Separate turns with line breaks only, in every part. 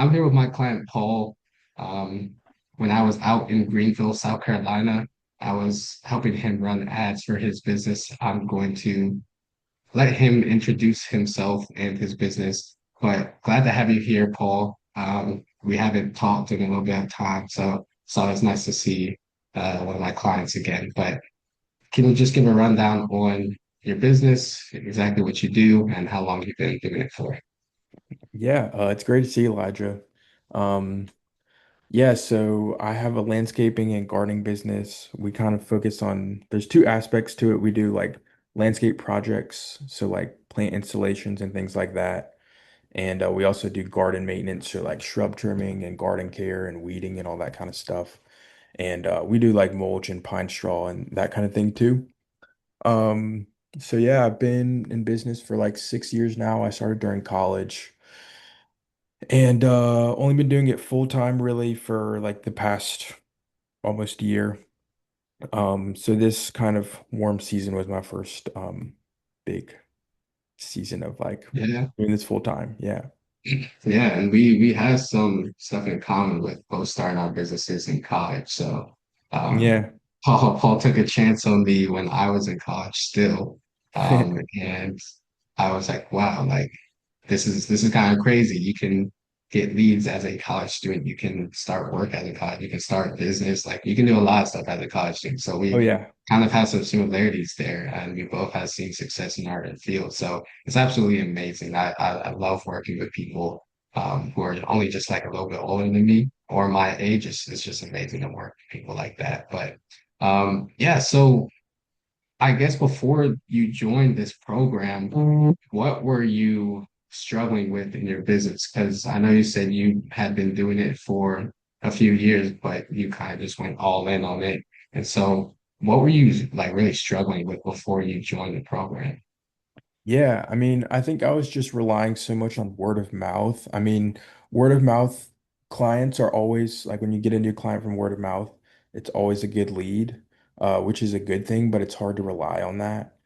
I'm here with my client Paul. Um, when I was out in Greenville, South Carolina, I was helping him run ads for his business. I'm going to let him introduce himself and his business. But glad to have you here, Paul. We haven't talked in a little bit of time, so it's nice to see one of my clients again. But can you just give a rundown on your business, exactly what you do, and how long you've been doing it for?
Yeah, it's great to see you, Elijah. Um, yeah, so I have a landscaping and gardening business. We kind of focus on, there's two aspects to it. We do like landscape projects, so like plant installations and things like that. And we also do garden maintenance, so like shrub trimming and garden care and weeding and all that kind of stuff. And we do like mulch and pine straw and that kind of thing too. Um, so yeah, I've been in business for like 6 years now. I started during college. And only been doing it full time really for like the past almost year. So this kind of warm season was my first big season of like
Yeah.
doing this full time. Yeah.
Yeah, and we have some stuff in common with both starting our businesses in college. So um,
Yeah.
Paul took a chance on me when I was in college still. And I was like, wow, like this is kind of crazy. You can get leads as a college student. You can start work as a college. You can start business. Like you can do a lot of stuff as a college student. So
Oh
we
yeah.
kind of have some similarities there, and we both have seen success in our field. So it's absolutely amazing. I love working with people who are only just like a little bit older than me or my age. It's just amazing to work with people like that. But yeah, so I guess before you joined this program, what were you struggling with in your business? Because I know you said you had been doing it for a few years, but you kind of just went all in on it. And so, what were you like really struggling with before you joined the program?
Yeah. I mean, I think I was just relying so much on word of mouth. I mean, word of mouth clients are always like when you get a new client from word of mouth, it's always a good lead, which is a good thing, but it's hard to rely on that.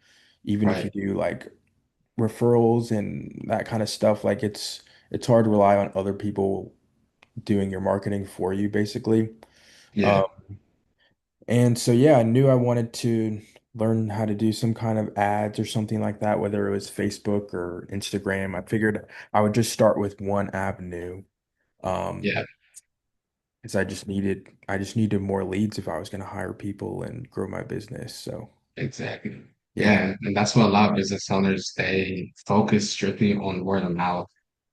Even if you
Right.
do like referrals and that kind of stuff, like it's hard to rely on other people doing your marketing for you, basically. Um,
Yeah.
and so yeah, I knew I wanted to learn how to do some kind of ads or something like that, whether it was Facebook or Instagram. I figured I would just start with one avenue.
Yeah.
Because I just needed more leads if I was going to hire people and grow my business. So
Exactly.
yeah.
Yeah, and that's what a lot of business owners they focus strictly on word of mouth,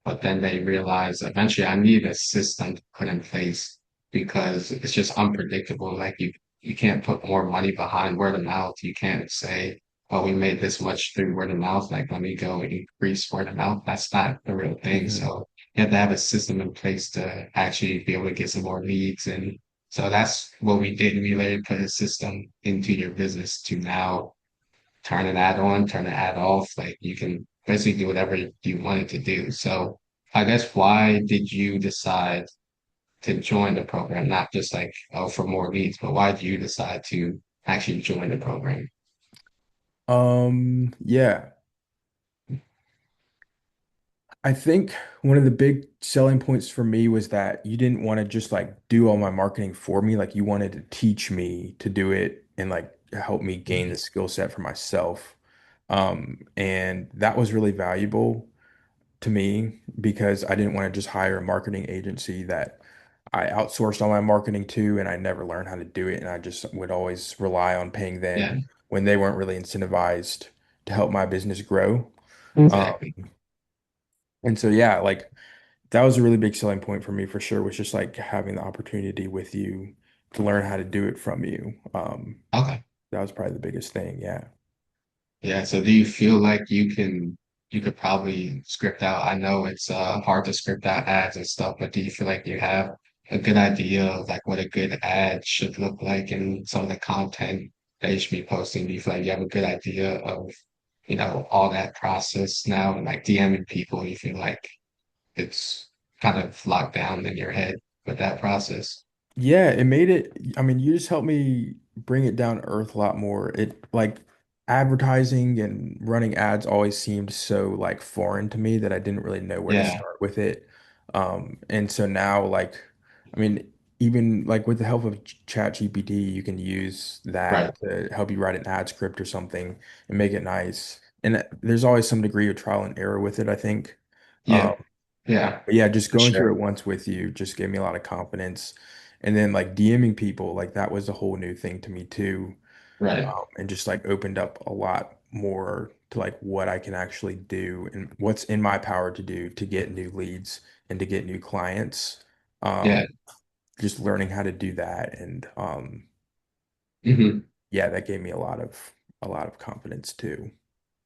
but then they realize eventually I need a system to put in place because it's just unpredictable. Like you can't put more money behind word of mouth. You can't say, "Well, we made this much through word of mouth. Like let me go increase word of mouth." That's not the real thing.
Mhm.
So you have to have a system in place to actually be able to get some more leads and so that's what we did. We later put a system into your business to now turn an ad on, turn an ad off. Like you can basically do whatever you wanted to do. So I guess why did you decide to join the program? Not just like, oh, for more leads, but why did you decide to actually join the program?
Yeah. I think one of the big selling points for me was that you didn't want to just like do all my marketing for me. Like you wanted to teach me to do it and like help me gain the skill set for myself. And that was really valuable to me because I didn't want to just hire a marketing agency that I outsourced all my marketing to and I never learned how to do it. And I just would always rely on paying
Yeah,
them when they weren't really incentivized to help my business grow. Um,
exactly.
and so, yeah, like that was a really big selling point for me for sure, was just like having the opportunity with you to learn how to do it from you.
Okay.
That was probably the biggest thing. Yeah.
Yeah. So do you feel like you could probably script out? I know it's hard to script out ads and stuff, but do you feel like you have a good idea of like what a good ad should look like and some of the content that you should be posting? Do you feel like you have a good idea of, all that process now and like DMing people, you feel like it's kind of locked down in your head with that process?
Yeah, it made it, I mean, you just helped me bring it down to earth a lot more. It like advertising and running ads always seemed so like foreign to me that I didn't really know where to
Yeah,
start with it. And so now, like, I mean, even like with the help of Chat GPT, you can use
Right.
that to help you write an ad script or something and make it nice. And there's always some degree of trial and error with it, I think.
Yeah. Yeah,
But yeah, just
for
going
sure.
through it once with you just gave me a lot of confidence. And then like DMing people, like that was a whole new thing to me too.
Right.
And just like opened up a lot more to like what I can actually do and what's in my power to do to get new leads and to get new clients.
Yeah.
Um, just learning how to do that and
Hmm.
yeah, that gave me a lot of confidence too.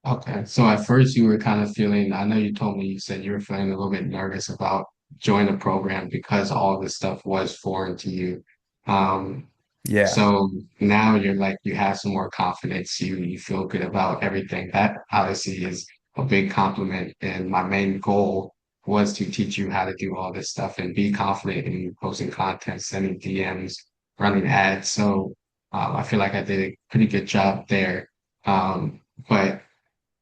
Okay. So at first you were kind of feeling, I know you told me you said you were feeling a little bit nervous about joining the program because all this stuff was foreign to you. Um,
Yeah.
so now you're like you have some more confidence, you feel good about everything. That obviously is a big compliment. And my main goal was to teach you how to do all this stuff and be confident in posting content, sending DMs, running ads. So I feel like I did a pretty good job there. But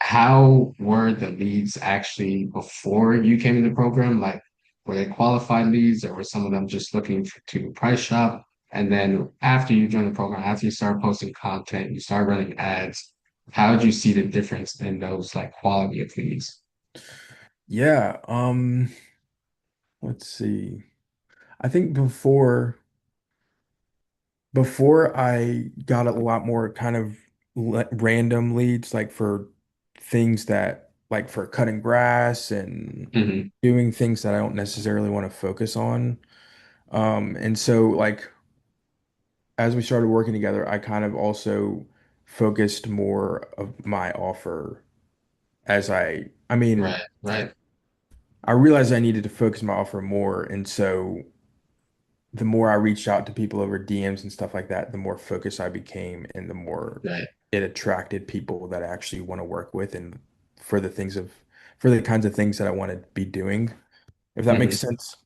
how were the leads actually before you came in the program? Like, were they qualified leads or were some of them just looking to price shop? And then after you joined the program, after you started posting content, you started running ads, how did you see the difference in those like quality of leads?
Yeah. Let's see. I think before I got a lot more kind of random leads, like for things that, like for cutting grass and
Hmm.
doing things that I don't necessarily want to focus on. And so, like, as we started working together, I kind of also focused more of my offer as I mean,
Right, right,
I realized I needed to focus my offer more. And so, the more I reached out to people over DMs and stuff like that, the more focused I became and the more
right.
it attracted people that I actually want to work with and for the things of for the kinds of things that I want to be doing, if that makes
Mhm.
sense.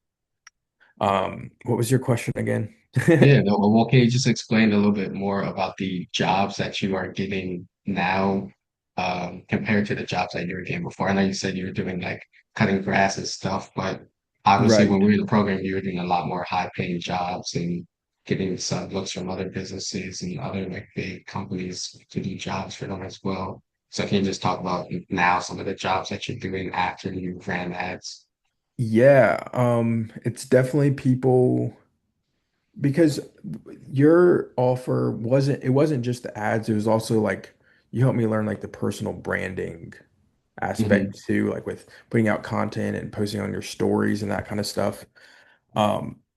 What was your question again?
Yeah, no, well, can you just explain a little bit more about the jobs that you are getting now, compared to the jobs that you were getting before? I know you said you were doing like cutting grass and stuff, but obviously when
Right.
we were in the program, you were doing a lot more high-paying jobs and getting some looks from other businesses and other like big companies to do jobs for them as well. So can you just talk about now some of the jobs that you're doing after you ran ads?
Yeah, it's definitely people because your offer wasn't just the ads, it was also like you helped me learn like the personal branding
Hmm.
aspect too, like with putting out content and posting on your stories and that kind of stuff.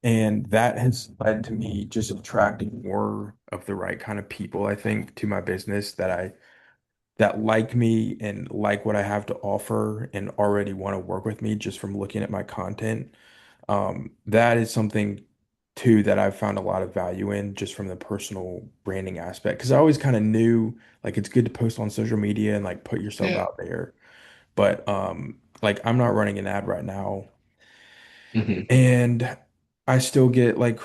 And that has led to me just attracting more of the right kind of people, I think, to my business that like me and like what I have to offer and already want to work with me just from looking at my content. That is something too that I've found a lot of value in just from the personal branding aspect. Because I always kind of knew like it's good to post on social media and like put yourself
Yeah.
out there. But like I'm not running an ad right now.
Hmm.
And I still get like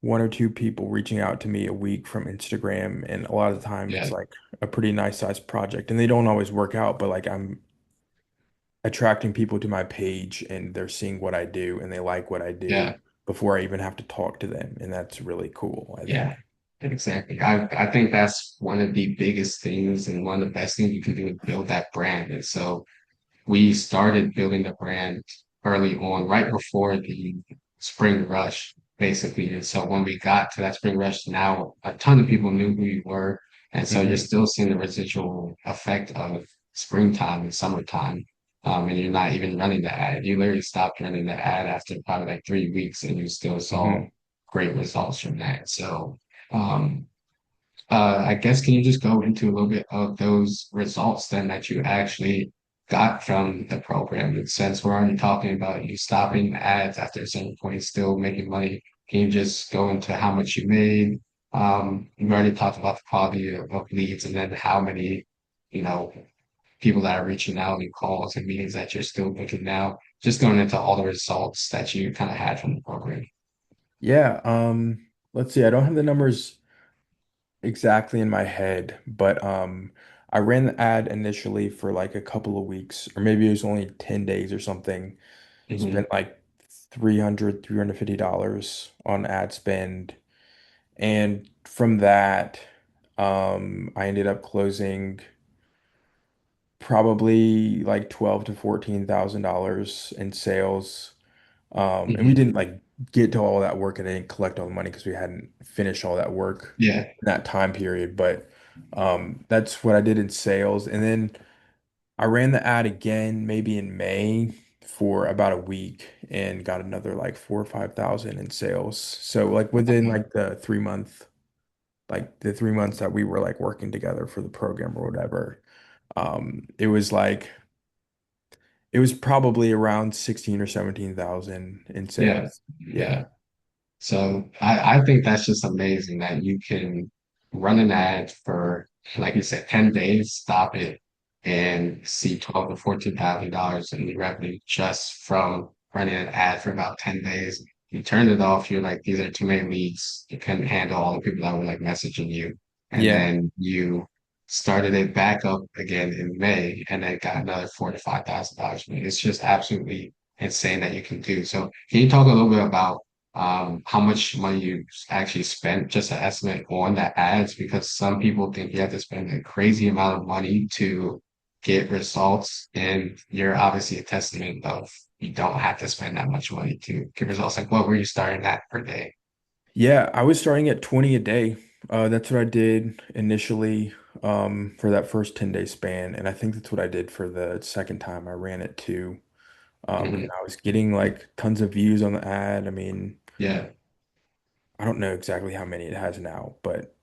one or two people reaching out to me a week from Instagram. And a lot of the time it's
Yeah.
like a pretty nice sized project. And they don't always work out, but like I'm attracting people to my page and they're seeing what I do and they like what I do
Yeah.
before I even have to talk to them. And that's really cool, I
Yeah,
think.
exactly. I think that's one of the biggest things and one of the best things you can do is build that brand. And so we started building the brand early on, right before the spring rush, basically. And so when we got to that spring rush, now a ton of people knew who you were. And so you're
Hmm.
still seeing the residual effect of springtime and summertime. And you're not even running the ad. You literally stopped running the ad after probably like 3 weeks and you still saw
Hmm.
great results from that. So, um, I guess can you just go into a little bit of those results then that you actually got from the program? And since we're already talking about you stopping ads after a certain point, still making money, can you just go into how much you made? You've already talked about the quality of leads and then how many, you know, people that are reaching out and calls and meetings that you're still booking now. Just going into all the results that you kind of had from the program.
Yeah. Let's see. I don't have the numbers exactly in my head, but I ran the ad initially for like a couple of weeks, or maybe it was only 10 days or something.
Hmm.
Spent like $350 on ad spend. And from that, I ended up closing probably like 12 to $14,000 in sales. And we
Hmm.
didn't like get to all that work and didn't collect all the money because we hadn't finished all that work
Yeah.
in that time period. But that's what I did in sales. And then I ran the ad again maybe in May for about a week and got another like 4 or 5 thousand in sales. So like within like the 3 months that we were like working together for the program or whatever, it was like it was probably around 16 or 17,000 in
Yeah.
sales. Yeah.
Yeah. So I think that's just amazing that you can run an ad for, like you said, 10 days, stop it, and see 12 to $14,000 in revenue just from running an ad for about 10 days. You turned it off, you're like, these are too many leads. You couldn't handle all the people that were like messaging you. And
Yeah.
then you started it back up again in May and then got another $4,000 to $5,000 from it. It's just absolutely insane that you can do. So can you talk a little bit about how much money you actually spent, just an estimate on the ads, because some people think you have to spend a crazy amount of money to get results. And you're obviously a testament of you don't have to spend that much money to get results. Like, what were you starting at per day?
Yeah, I was starting at 20 a day. That's what I did initially for that first 10-day span. And I think that's what I did for the second time I ran it too. And
Hmm.
I was getting like tons of views on the ad. I mean,
Yeah,
I don't know exactly how many it has now, but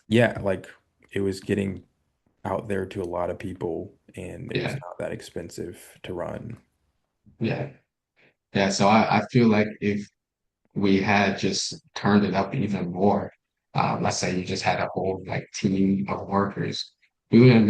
yeah, like it was getting out there to a lot of people and it was
yeah,
not that expensive to run.
yeah, yeah. So I feel like if we had just turned it up even more, let's say you just had a whole like team of workers, we would have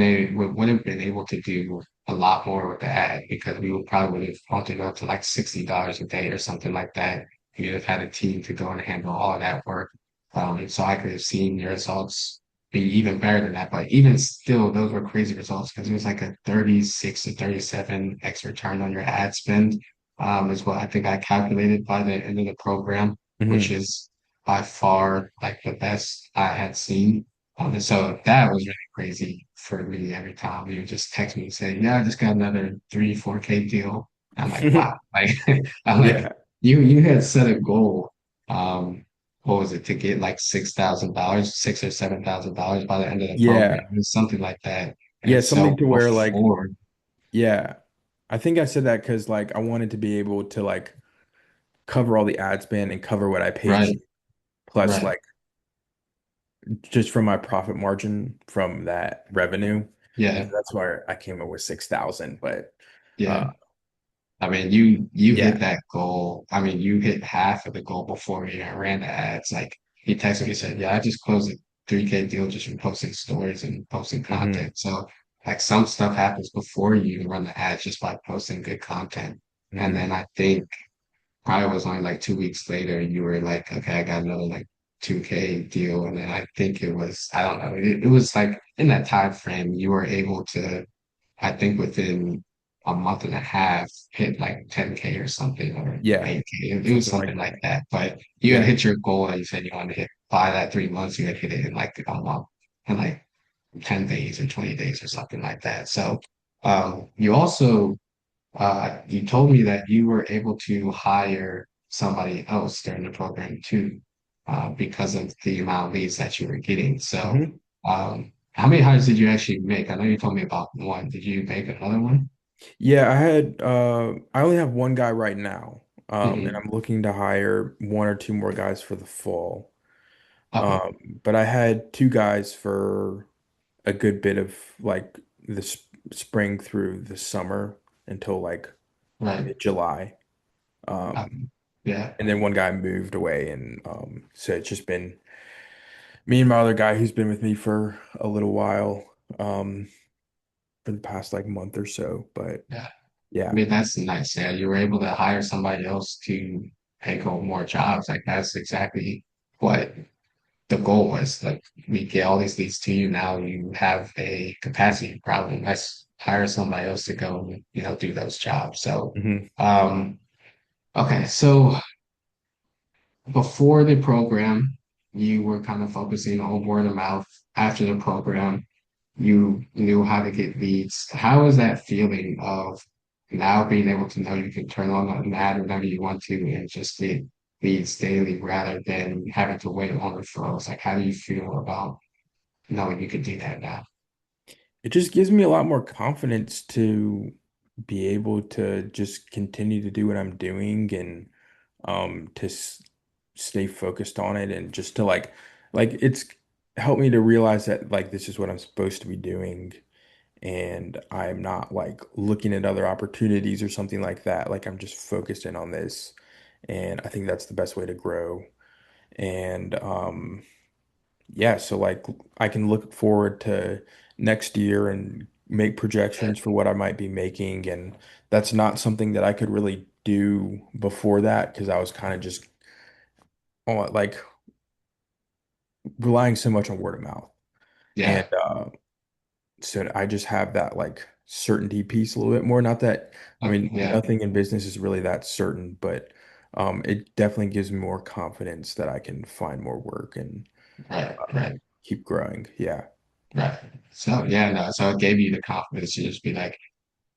been able to do a lot more with the ad because we would probably would have bumped it up to like $60 a day or something like that. You'd have had a team to go and handle all of that work. So I could have seen your results be even better than that. But even still, those were crazy results because it was like a 36 to 37x return on your ad spend, is what I think I calculated by the end of the program, which
Hmm.
is by far like the best I had seen. And so that was really crazy for me every time you just text me and say, yeah, I just got another 4K deal. I'm like, wow. Like I'm like,
Yeah.
you had set a goal. What was it, to get like $6,000, $6 or $7,000 by the end of the program?
Yeah.
It was something like that.
Yeah,
And
something
so
to where like,
before,
yeah, I think I said that because like I wanted to be able to like cover all the ad spend and cover what I paid
right,
you, plus
right,
like just from my profit margin from that revenue. And so
yeah,
that's where I came up with 6,000. But
yeah.
uh
I mean, you hit
yeah.
that goal. I mean, you hit half of the goal before you even ran the ads. Like he texted me, he said, "Yeah, I just closed a 3K deal just from posting stories and posting
Hmm.
content." So like some stuff happens before you even run the ads just by posting good content. And
Hmm.
then I think probably was only like 2 weeks later, you were like, "Okay, I got another like 2K deal." And then I think it was, I don't know, it was like in that time frame, you were able to, I think within a month and a half, hit like 10K or something, or
Yeah,
8K. It was
something like
something like
that.
that. But you had
Yeah.
hit your goal and you said you wanted to hit by that 3 months, you had hit it in like a month, in like 10 days or 20 days or something like that. So you also you told me that you were able to hire somebody else during the program too, because of the amount of leads that you were getting. So
Hmm.
how many hires did you actually make? I know you told me about one. Did you make another one?
Yeah, I only have one guy right now. And
Hmm.
I'm looking to hire one or two more guys for the fall.
Okay,
But I had two guys for a good bit of like the spring through the summer until like
right.
mid-July.
Um, yeah,
And then one guy moved away, and so it's just been me and my other guy who's been with me for a little while, um, for the past like month or so. But
yeah. I
yeah.
mean, that's nice. Yeah, you were able to hire somebody else to take on more jobs. Like that's exactly what the goal was. Like we get all these leads to you now, you have a capacity problem. hire somebody else to go and, do those jobs. So,
Hmm.
um, okay. So before the program, you were kind of focusing on word of mouth. After the program, you knew how to get leads. How is that feeling of now being able to know you can turn on an ad whenever you want to and just get leads daily rather than having to wait on referrals? Like, how do you feel about knowing you can do that now?
It just gives me a lot more confidence to be able to just continue to do what I'm doing and to stay focused on it and just to like it's helped me to realize that like this is what I'm supposed to be doing and I'm not like looking at other opportunities or something like that. Like I'm just focused in on this. And I think that's the best way to grow. And yeah, so like I can look forward to next year and make projections for what I might be making. And that's not something that I could really do before that because I was kind of just on like relying so much on word of mouth. And
Yeah.
so I just have that like certainty piece a little bit more. Not that, I mean,
Yeah.
nothing in business is really that certain, but it definitely gives me more confidence that I can find more work and
Right.
uh,
Right.
keep growing. Yeah.
Right. So yeah, no. So it gave you the confidence to just be like,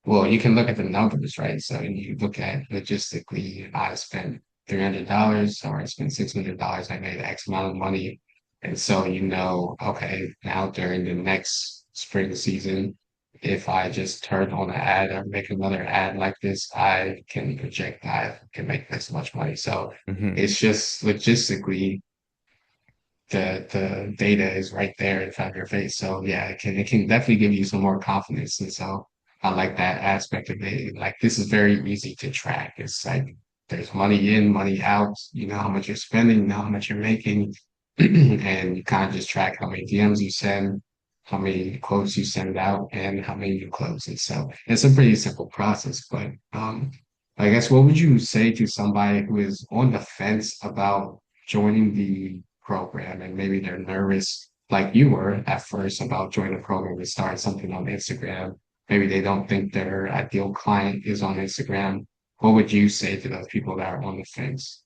well, you can look at the numbers, right? So you look at logistically, I spent $300 or I spent $600, I made X amount of money. And so okay, now during the next spring season, if I just turn on an ad or make another ad like this, I can project I can make this much money. So
Hmm.
it's just logistically the data is right there in front of your face. So yeah, it can definitely give you some more confidence. And so I like that aspect of it. Like this is very easy to track. It's like there's money in, money out. You know how much you're spending, you know how much you're making, and you kind of just track how many DMs you send, how many quotes you send out, and how many you close. And so it's a pretty simple process. But I guess what would you say to somebody who is on the fence about joining the program and maybe they're nervous like you were at first about joining the program and starting something on Instagram. Maybe they don't think their ideal client is on Instagram. What would you say to those people that are on the fence?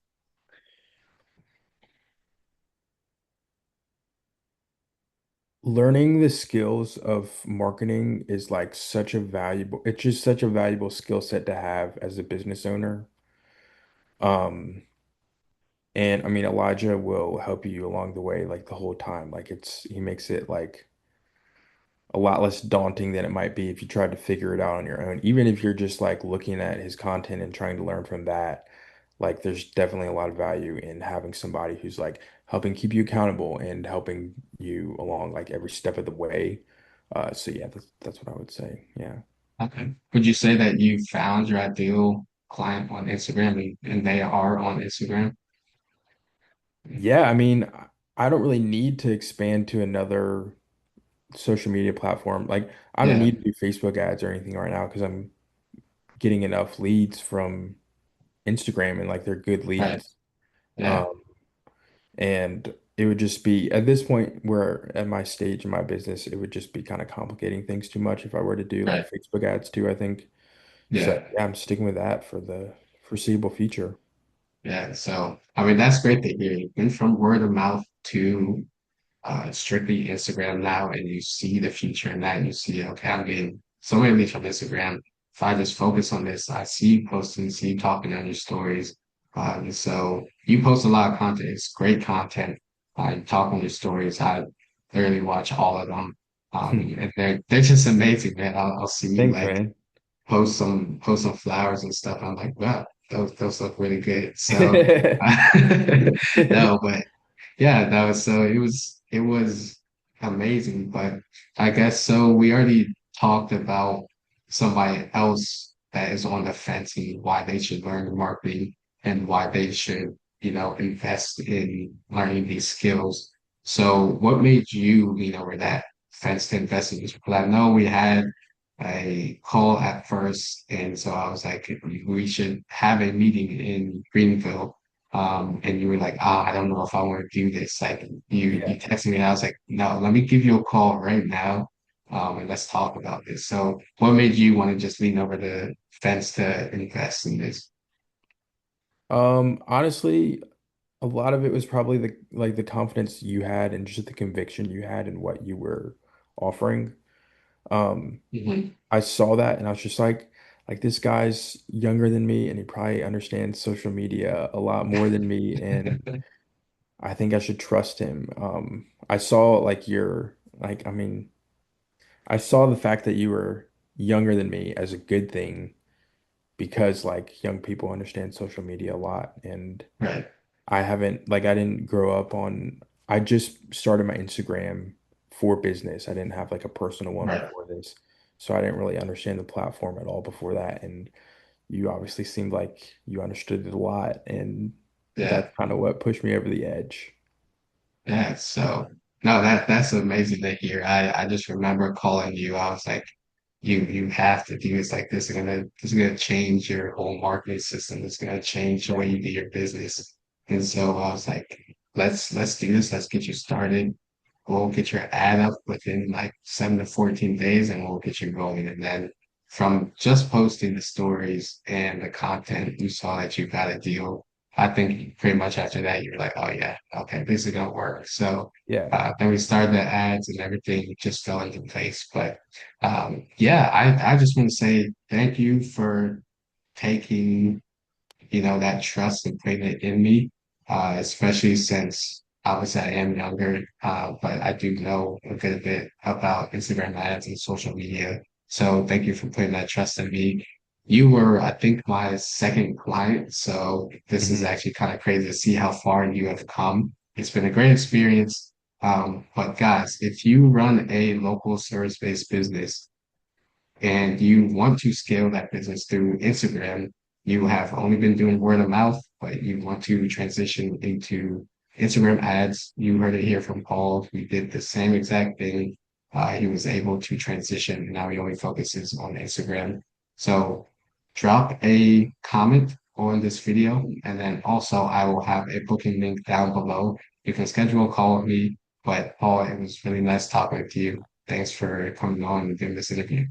Learning the skills of marketing is like it's just such a valuable skill set to have as a business owner. Um, and I mean, Elijah will help you along the way, like the whole time. He makes it like a lot less daunting than it might be if you tried to figure it out on your own. Even if you're just like looking at his content and trying to learn from that, like there's definitely a lot of value in having somebody who's like helping keep you accountable and helping you along like every step of the way. So yeah, that's what I would say. Yeah.
Okay. Would you say that you found your ideal client on Instagram and they are on Instagram?
Yeah, I mean, I don't really need to expand to another social media platform. Like I don't
Yeah,
need to do Facebook ads or anything right now because I'm getting enough leads from Instagram and like they're good
right.
leads.
Yeah,
Um, and it would just be at this point where at my stage in my business, it would just be kind of complicating things too much if I were to do like
right.
Facebook ads too, I think. So
Yeah.
yeah, I'm sticking with that for the foreseeable future.
Yeah. So, I mean, that's great to hear. You went from word of mouth to strictly Instagram now, and you see the future in that. And you see, okay, I'm getting so many leads from Instagram. If I just focus on this, I see you posting, see you talking on your stories. So you post a lot of content. It's great content. You talk on your stories. I literally watch all of them. And they're just amazing, man. I'll see you
Thanks,
like
man.
post some flowers and stuff. I'm like, wow, those look really good. So no, but yeah, that was so it was amazing. But I guess so we already talked about somebody else that is on the fence and why they should learn the marketing and why they should, invest in learning these skills. So what made you lean over that fence to invest in these? Because I know we had a call at first, and so I was like, we should have a meeting in Greenville and you were like, I don't know if I want to do this. Like you
Yeah.
texted me and I was like, no, let me give you a call right now. and let's talk about this. So, what made you want to just lean over the fence to invest in this?
Honestly, a lot of it was probably the confidence you had and just the conviction you had in what you were offering. Um,
Hmm.
I saw that and I was just like this guy's younger than me and he probably understands social media a lot more than me and I think I should trust him. I saw like your like I mean, I saw the fact that you were younger than me as a good thing because like young people understand social media a lot and
Right,
I haven't like I didn't grow up on I just started my Instagram for business. I didn't have like a personal one
right.
before this. So I didn't really understand the platform at all before that. And you obviously seemed like you understood it a lot and
Yeah.
that's kind of what pushed me over the edge.
Yeah, so no, that's amazing to hear. I just remember calling you. I was like, you have to do this. Like this is gonna change your whole marketing system. It's gonna change the
Yeah.
way you do your business. And so I was like, let's do this. Let's get you started. We'll get your ad up within like 7 to 14 days, and we'll get you rolling. And then from just posting the stories and the content, you saw that you got a deal. I think pretty much after that, you're like, oh yeah, okay, this is gonna work. So
Yeah.
then we started the ads and everything just fell into place. But yeah, I just want to say thank you for taking that trust and putting it in me, especially since obviously I am younger, but I do know a good bit about Instagram ads and social media. So thank you for putting that trust in me. You were, I think, my second client. So this is
Mhm.
actually kind of crazy to see how far you have come. It's been a great experience. But guys, if you run a local service-based business, and you want to scale that business through Instagram, you have only been doing word of mouth, but you want to transition into Instagram ads. You heard it here from Paul. We did the same exact thing. He was able to transition. Now he only focuses on Instagram. So drop a comment on this video, and then also I will have a booking link down below. You can schedule a call with me. But Paul, it was really nice talking to you. Thanks for coming on and doing this interview.